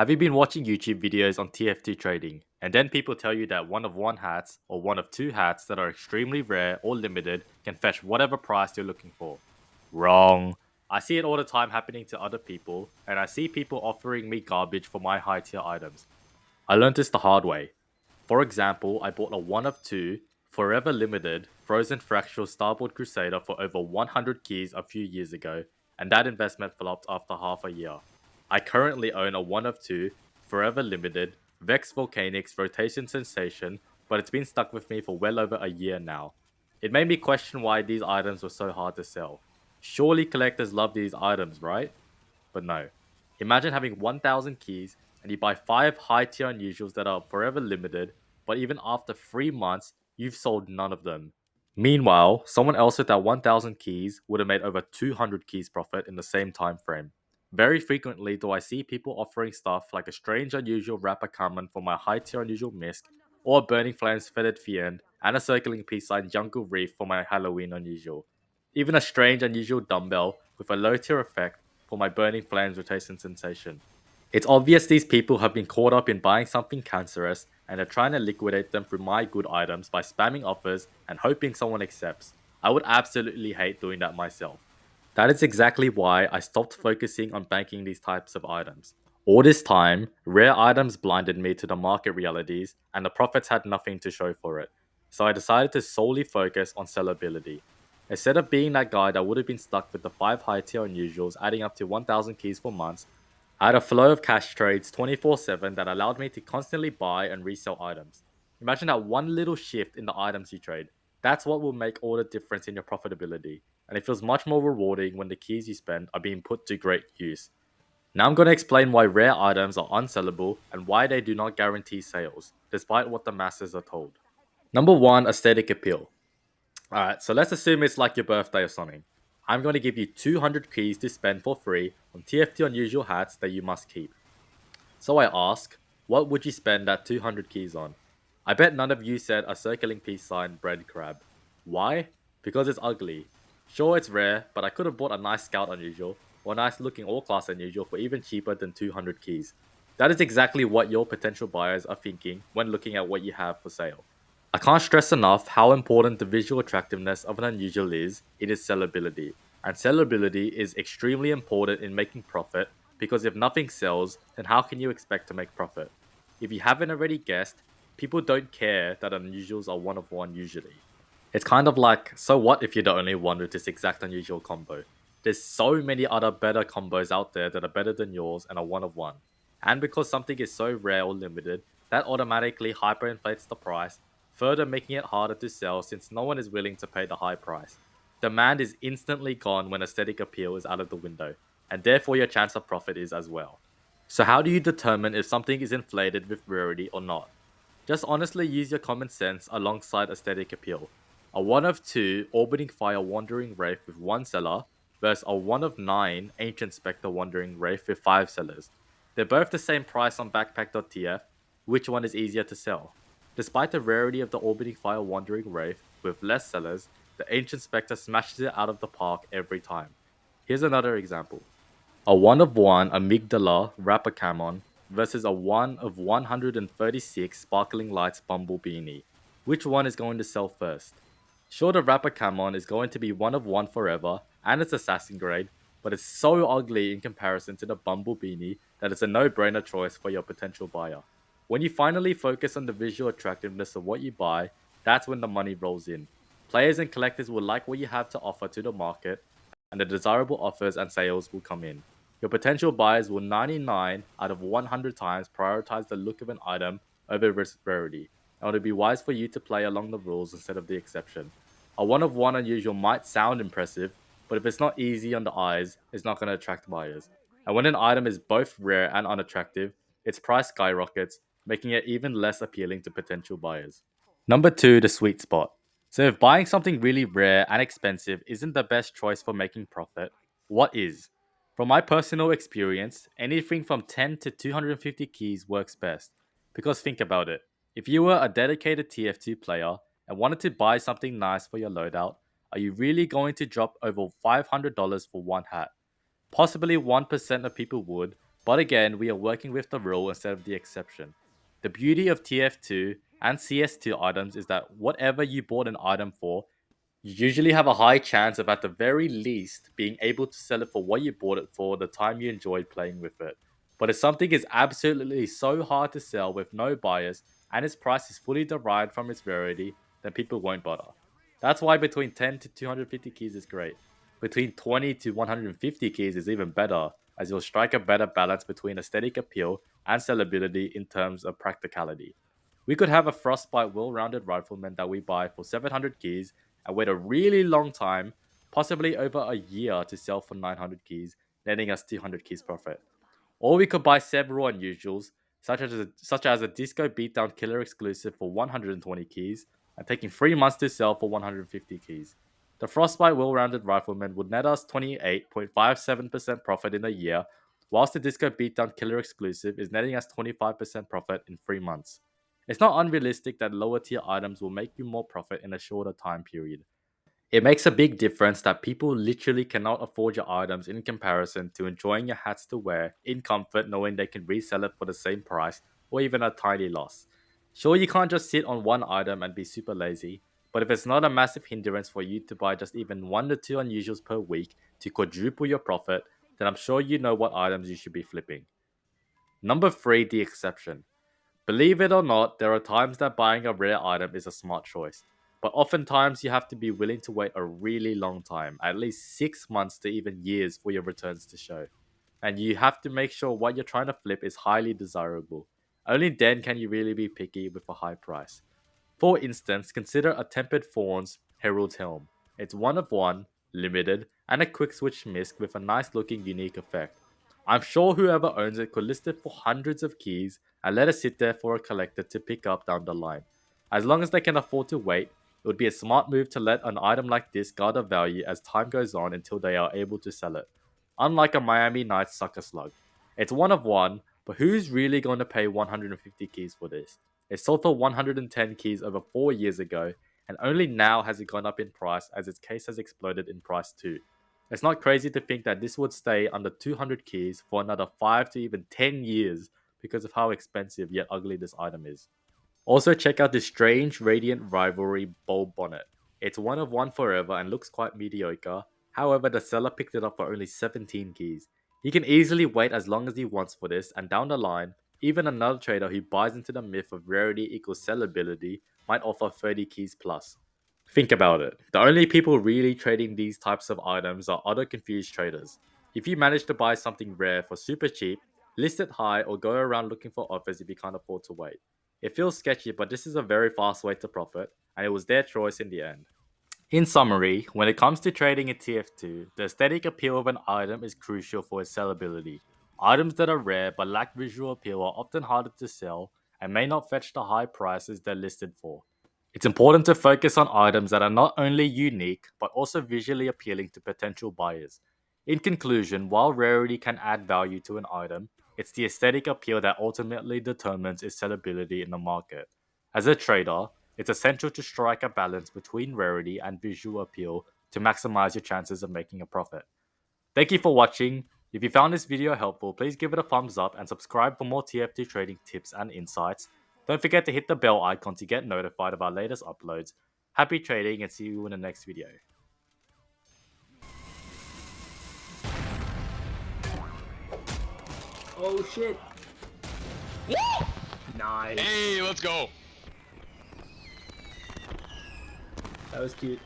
Have you been watching YouTube videos on TF2 trading, and then people tell you that one of one hats or one of two hats that are extremely rare or limited can fetch whatever price you're looking for? Wrong. I see it all the time happening to other people, and I see people offering me garbage for my high tier items. I learned this the hard way. For example, I bought a one of two, forever limited, frozen fractal Starboard Crusader for over 100 keys a few years ago, and that investment flopped after half a year. I currently own a one of two, forever limited, Vex Volcanics Rotation Sensation, but it's been stuck with me for well over a year now. It made me question why these items were so hard to sell. Surely collectors love these items, right? But no. Imagine having 1,000 keys and you buy 5 high tier unusuals that are forever limited, but even after 3 months, you've sold none of them. Meanwhile, someone else with that 1,000 keys would have made over 200 keys profit in the same time frame. Very frequently do I see people offering stuff like a strange unusual wrapper common for my high tier unusual misc, or a Burning Flames Feathered Fiend, and a circling peace sign Jungle Reef for my Halloween unusual. Even a strange unusual dumbbell with a low tier effect for my Burning Flames rotation sensation. It's obvious these people have been caught up in buying something cancerous and are trying to liquidate them through my good items by spamming offers and hoping someone accepts. I would absolutely hate doing that myself. That is exactly why I stopped focusing on banking these types of items. All this time, rare items blinded me to the market realities and the profits had nothing to show for it. So I decided to solely focus on sellability. Instead of being that guy that would have been stuck with the 5 high tier unusuals adding up to 1,000 keys for months, I had a flow of cash trades 24/7 that allowed me to constantly buy and resell items. Imagine that one little shift in the items you trade. That's what will make all the difference in your profitability, and it feels much more rewarding when the keys you spend are being put to great use. Now I'm going to explain why rare items are unsellable and why they do not guarantee sales, despite what the masses are told. Number 1, aesthetic appeal. Alright, so let's assume it's like your birthday or something. I'm going to give you 200 keys to spend for free on TF2 unusual hats that you must keep. So I ask, what would you spend that 200 keys on? I bet none of you said a circling peace sign bread crab. Why? Because it's ugly. Sure, it's rare, but I could have bought a nice scout unusual or a nice looking all class unusual for even cheaper than 200 keys. That is exactly what your potential buyers are thinking when looking at what you have for sale. I can't stress enough how important the visual attractiveness of an unusual is in its sellability. And sellability is extremely important in making profit because if nothing sells, then how can you expect to make profit? If you haven't already guessed, people don't care that unusuals are one of one usually. It's kind of like, so what if you're the only one with this exact unusual combo? There's so many other better combos out there that are better than yours and are one of one. And because something is so rare or limited, that automatically hyperinflates the price, further making it harder to sell since no one is willing to pay the high price. Demand is instantly gone when aesthetic appeal is out of the window, and therefore your chance of profit is as well. So how do you determine if something is inflated with rarity or not? Just honestly use your common sense alongside aesthetic appeal. A 1 of 2 Orbiting Fire Wandering Wraith with 1 seller versus a 1 of 9 Ancient Spectre Wandering Wraith with 5 sellers. They're both the same price on backpack.tf. Which one is easier to sell? Despite the rarity of the Orbiting Fire Wandering Wraith with less sellers, the Ancient Spectre smashes it out of the park every time. Here's another example. A 1 of 1 Amygdala Rapacamon versus a 1 of 136 Sparkling Lights Bumble Beanie. Which one is going to sell first? Sure, the Rapacamon is going to be 1 of 1 forever, and it's assassin grade, but it's so ugly in comparison to the Bumble Beanie that it's a no-brainer choice for your potential buyer. When you finally focus on the visual attractiveness of what you buy, that's when the money rolls in. Players and collectors will like what you have to offer to the market, and the desirable offers and sales will come in. Your potential buyers will 99 out of 100 times prioritize the look of an item over its rarity, and it would be wise for you to play along the rules instead of the exception. A 1 of 1 unusual might sound impressive, but if it's not easy on the eyes, it's not going to attract buyers. And when an item is both rare and unattractive, its price skyrockets, making it even less appealing to potential buyers. Number 2, the sweet spot. So if buying something really rare and expensive isn't the best choice for making profit, what is? From my personal experience, anything from 10 to 250 keys works best. Because think about it. If you were a dedicated TF2 player and wanted to buy something nice for your loadout, are you really going to drop over $500 for one hat? Possibly 1% of people would, But again, we are working with the rule instead of the exception. The beauty of TF2 and CS2 items is that whatever you bought an item for, you usually have a high chance of at the very least being able to sell it for what you bought it for the time you enjoyed playing with it. But if something is absolutely so hard to sell with no buyers and its price is fully derived from its rarity, then people won't bother. That's why between 10 to 250 keys is great. Between 20 to 150 keys is even better, as you'll strike a better balance between aesthetic appeal and sellability in terms of practicality. We could have a Frostbite well-rounded rifleman that we buy for 700 keys and wait a really long time, possibly over a year, to sell for 900 keys, netting us 200 keys profit. Or we could buy several unusuals, such as a Disco Beatdown Killer exclusive for 120 keys, and taking 3 months to sell for 150 keys. The Frostbite well-rounded rifleman would net us 28.57% profit in a year, whilst the Disco Beatdown Killer exclusive is netting us 25% profit in 3 months. It's not unrealistic that lower tier items will make you more profit in a shorter time period. It makes a big difference that people literally cannot afford your items in comparison to enjoying your hats to wear in comfort, knowing they can resell it for the same price or even a tiny loss. Sure, you can't just sit on one item and be super lazy, but if it's not a massive hindrance for you to buy just even 1 to 2 unusuals per week to quadruple your profit, then I'm sure you know what items you should be flipping. Number 3, the exception. Believe it or not, there are times that buying a rare item is a smart choice, but oftentimes you have to be willing to wait a really long time, at least 6 months to even years, for your returns to show. And you have to make sure what you're trying to flip is highly desirable. Only then can you really be picky with a high price. For instance, consider a Tempered Fawn's Herald's Helm. It's one of one, limited, and a quick switch misc with a nice looking unique effect. I'm sure whoever owns it could list it for hundreds of keys and let it sit there for a collector to pick up down the line. As long as they can afford to wait, it would be a smart move to let an item like this garner value as time goes on until they are able to sell it. Unlike a Miami Nights Sucker Slug. It's one of one, but who's really going to pay 150 keys for this? It sold for 110 keys over 4 years ago, and only now has it gone up in price as its case has exploded in price too. It's not crazy to think that this would stay under 200 keys for another 5 to even 10 years because of how expensive yet ugly this item is. Also, check out this strange Radiant Rivalry bulb bonnet. It's one of one forever and looks quite mediocre. However, the seller picked it up for only 17 keys. He can easily wait as long as he wants for this, and down the line, even another trader who buys into the myth of rarity equals sellability might offer 30 keys plus. Think about it. The only people really trading these types of items are other confused traders. If you manage to buy something rare for super cheap, list it high, or go around looking for offers if you can't afford to wait. It feels sketchy, but this is a very fast way to profit, and it was their choice in the end. In summary, when it comes to trading in TF2, the aesthetic appeal of an item is crucial for its sellability. Items that are rare but lack visual appeal are often harder to sell and may not fetch the high prices they're listed for. It's important to focus on items that are not only unique but also visually appealing to potential buyers. In conclusion, while rarity can add value to an item, it's the aesthetic appeal that ultimately determines its sellability in the market. As a trader, it's essential to strike a balance between rarity and visual appeal to maximize your chances of making a profit. Thank you for watching. If you found this video helpful, please give it a thumbs up and subscribe for more TF2 trading tips and insights. Don't forget to hit the bell icon to get notified of our latest uploads. Happy trading and see you in the next video. Oh shit. Nice. Hey, let's go. That was cute.